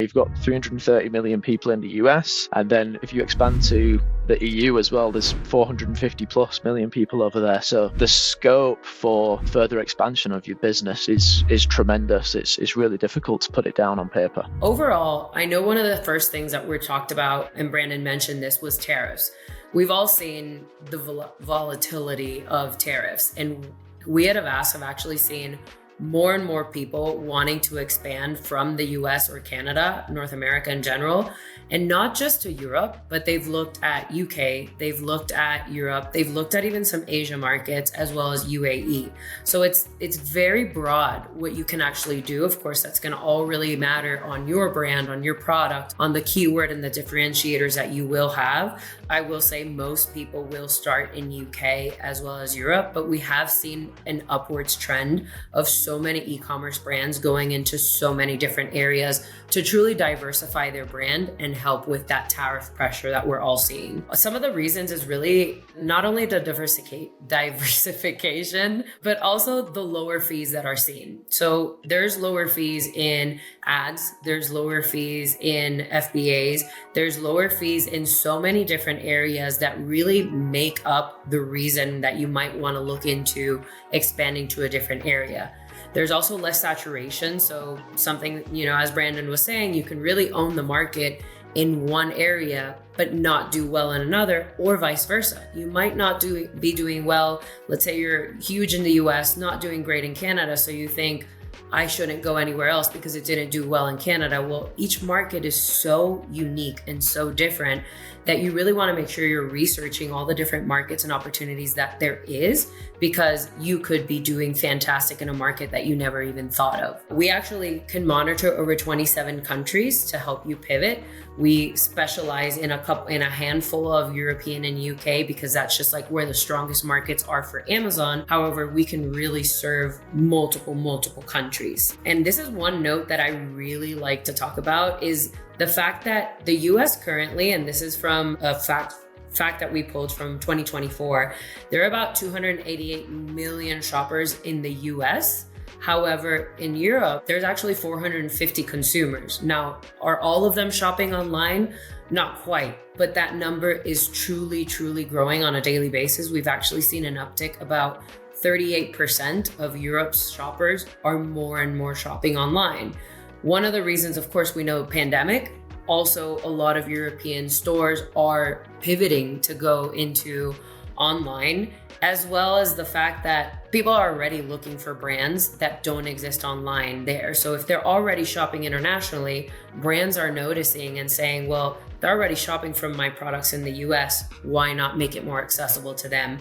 You've got 330 million people in the US, and then if you expand to the EU as well, there's 450 plus million people over there. So the scope for further expansion of your business is tremendous. It's really difficult to put it down on paper. Overall, I know one of the first things that were talked about, and Brandon mentioned this, was tariffs. We've all seen the volatility of tariffs, and we at Avast have actually seen more and more people wanting to expand from the US or Canada, North America in general, and not just to Europe, but they've looked at UK, they've looked at Europe, they've looked at even some Asia markets as well as UAE. So it's very broad what you can actually do. Of course, that's going to all really matter on your brand, on your product, on the keyword and the differentiators that you will have. I will say most people will start in UK as well as Europe, but we have seen an upwards trend of so many e-commerce brands going into so many different areas to truly diversify their brand and help with that tariff pressure that we're all seeing. Some of the reasons is really not only the diversification, but also the lower fees that are seen. So there's lower fees in ads, there's lower fees in FBAs, there's lower fees in so many different areas that really make up the reason that you might want to look into expanding to a different area. There's also less saturation. So something, as Brandon was saying, you can really own the market in one area, but not do well in another, or vice versa. You might not be doing well. Let's say you're huge in the US, not doing great in Canada. So you think, I shouldn't go anywhere else because it didn't do well in Canada. Well, each market is so unique and so different that you really want to make sure you're researching all the different markets and opportunities that there is, because you could be doing fantastic in a market that you never even thought of. We actually can monitor over 27 countries to help you pivot. We specialize in a handful of European and UK because that's just like where the strongest markets are for Amazon. However, we can really serve multiple countries. And this is one note that I really like to talk about, is the fact that the US currently, and this is from a fact that we pulled from 2024, there are about 288 million shoppers in the US. However, in Europe, there's actually 450 consumers. Now, are all of them shopping online? Not quite, but that number is truly growing on a daily basis. We've actually seen an uptick. About 38% of Europe's shoppers are more and more shopping online. One of the reasons, of course, we know pandemic. Also, a lot of European stores are pivoting to go into online, as well as the fact that people are already looking for brands that don't exist online there. So if they're already shopping internationally, brands are noticing and saying, well, they're already shopping from my products in the US, why not make it more accessible to them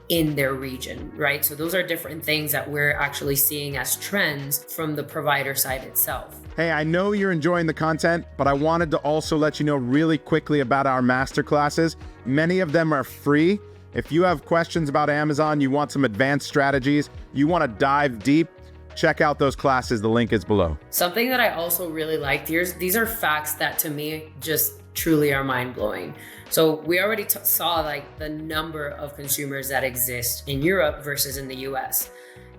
in their region, right? So those are different things that we're actually seeing as trends from the provider side itself. Hey, I know you're enjoying the content, but I wanted to also let you know really quickly about our masterclasses. Many of them are free. If you have questions about Amazon, you want some advanced strategies, you want to dive deep, check out those classes. The link is below. Something that I also really like, these are facts that to me just truly are mind-blowing. So we already saw like the number of consumers that exist in Europe versus in the US.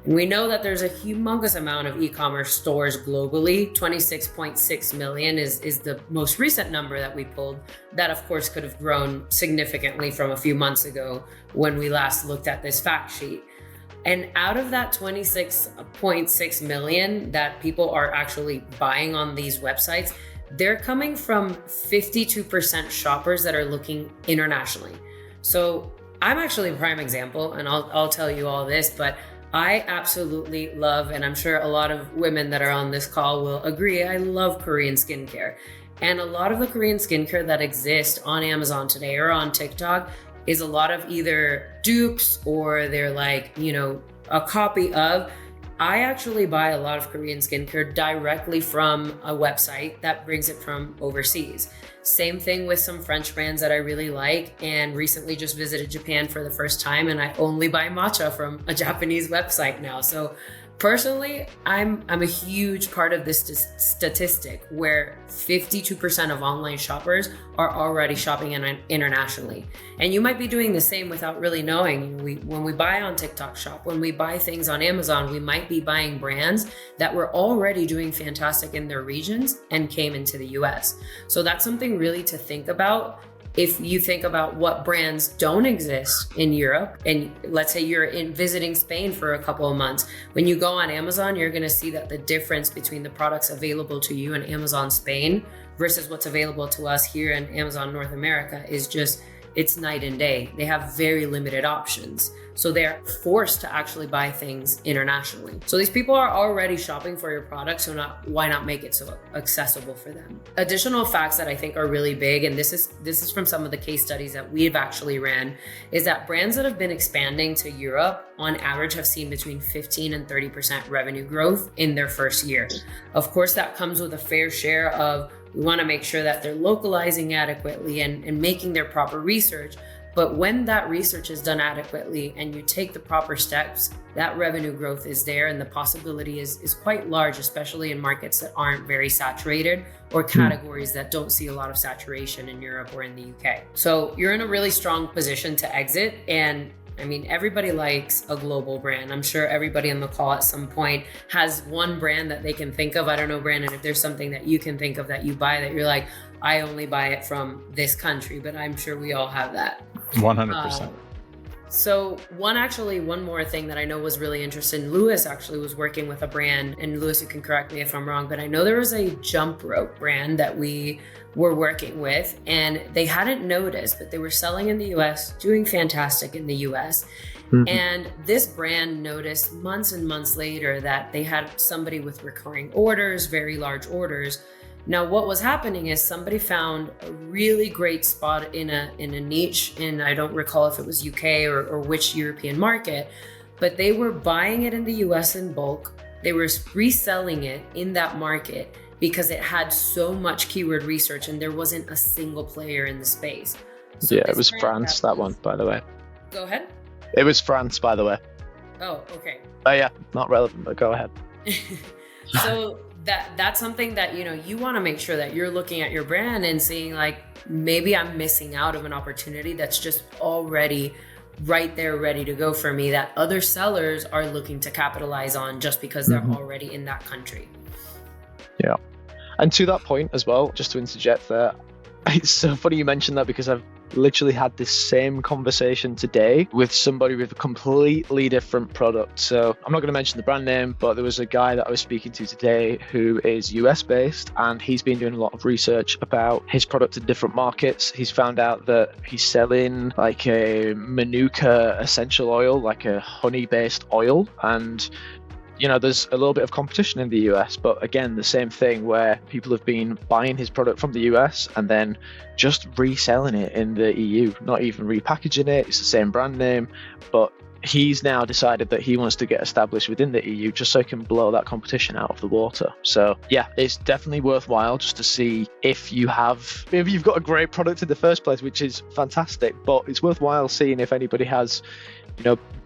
And we know that there's a humongous amount of e-commerce stores globally. 26.6 million is the most recent number that we pulled. That of course could have grown significantly from a few months ago when we last looked at this fact sheet. And out of that 26.6 million that people are actually buying on these websites, they're coming from 52% shoppers that are looking internationally. So I'm actually a prime example, and I'll tell you all this, but I absolutely love, and I'm sure a lot of women that are on this call will agree, I love Korean skincare. And a lot of the Korean skincare that exists on Amazon today or on TikTok is a lot of either dupes or they're like, a copy of. I actually buy a lot of Korean skincare directly from a website that brings it from overseas. Same thing with some French brands that I really like, and recently just visited Japan for the first time, and I only buy matcha from a Japanese website now. So Personally, I'm a huge part of this statistic where 52% of online shoppers are already shopping internationally. And you might be doing the same without really knowing. When we buy on TikTok Shop, when we buy things on Amazon, we might be buying brands that were already doing fantastic in their regions and came into the US. So that's something really to think about. If you think about what brands don't exist in Europe, and let's say you're visiting Spain for a couple of months, when you go on Amazon, you're going to see that the difference between the products available to you in Amazon Spain versus what's available to us here in Amazon North America is just, it's night and day. They have very limited options. So they're forced to actually buy things internationally. So these people are already shopping for your product, so why not make it so accessible for them? Additional facts that I think are really big, and this is from some of the case studies that we've actually ran, is that brands that have been expanding to Europe on average have seen between 15 and 30% revenue growth in their first year. Of course, that comes with a fair share of, we want to make sure that they're localizing adequately and making their proper research. But when that research is done adequately and you take the proper steps, that revenue growth is there, and the possibility is quite large, especially in markets that aren't very saturated or categories that don't see a lot of saturation in Europe or in the UK. So you're in a really strong position to exit. And I mean, everybody likes a global brand. I'm sure everybody on the call at some point has one brand that they can think of. I don't know, Brandon, if there's something that you can think of that you buy that you're like, I only buy it from this country, but I'm sure we all have that. 100%. So one more thing that I know was really interesting. Lewis actually was working with a brand, and Lewis, you can correct me if I'm wrong, but I know there was a jump rope brand that we were working with, and they hadn't noticed, but they were selling in the US, doing fantastic in the US. And this brand noticed months and months later that they had somebody with recurring orders, very large orders. Now, what was happening is somebody found a really great spot in a niche, and I don't recall if it was UK or which European market, but they were buying it in the US in bulk. They were reselling it in that market because it had so much keyword research and there wasn't a single player in the space. So yeah, it was France, that one, by the way. Go ahead. It was France, by the way. Oh, okay. Oh yeah, not relevant, but go ahead. So that's something that, you want to make sure that you're looking at your brand and seeing like, maybe I'm missing out of an opportunity that's just already right there, ready to go for me, that other sellers are looking to capitalize on just because they're already in that country. Yeah. And to that point as well, just to interject there, it's so funny you mentioned that because I've literally had this same conversation today with somebody with a completely different product. So I'm not going to mention the brand name, but there was a guy that I was speaking to today who is US based, and he's been doing a lot of research about his product in different markets. He's found out that he's selling like a Manuka essential oil, like a honey based oil, and there's a little bit of competition in the US, but again, the same thing where people have been buying his product from the US and then just reselling it in the EU, not even repackaging it. It's the same brand name, but he's now decided that he wants to get established within the EU just so he can blow that competition out of the water. So yeah, it's definitely worthwhile just to see if you've got a great product in the first place, which is fantastic, but it's worthwhile seeing if anybody has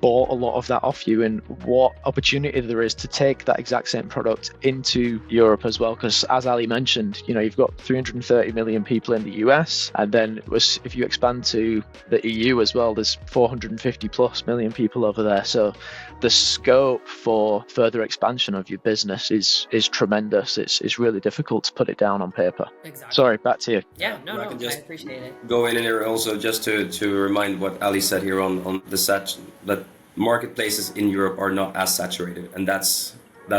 bought a lot of that off you and what opportunity there is to take that exact same product into Europe as well. Because as Ali mentioned, you've got 330 million people in the US, and then if you expand to the EU as well, there's 450 plus million people over there. So the scope for further expansion of your business is tremendous. It's really difficult to put it down on paper. Exactly. Sorry, back to you. Yeah, no, I can just I appreciate it. go in here also just to remind what Ali said here on that marketplaces in Europe are not as saturated, and that's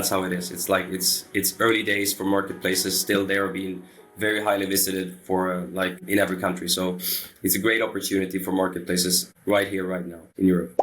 how it is. It's like it's early days for marketplaces. Still, they are being very highly visited for like in every country. So it's a great opportunity for marketplaces right here, right now in Europe.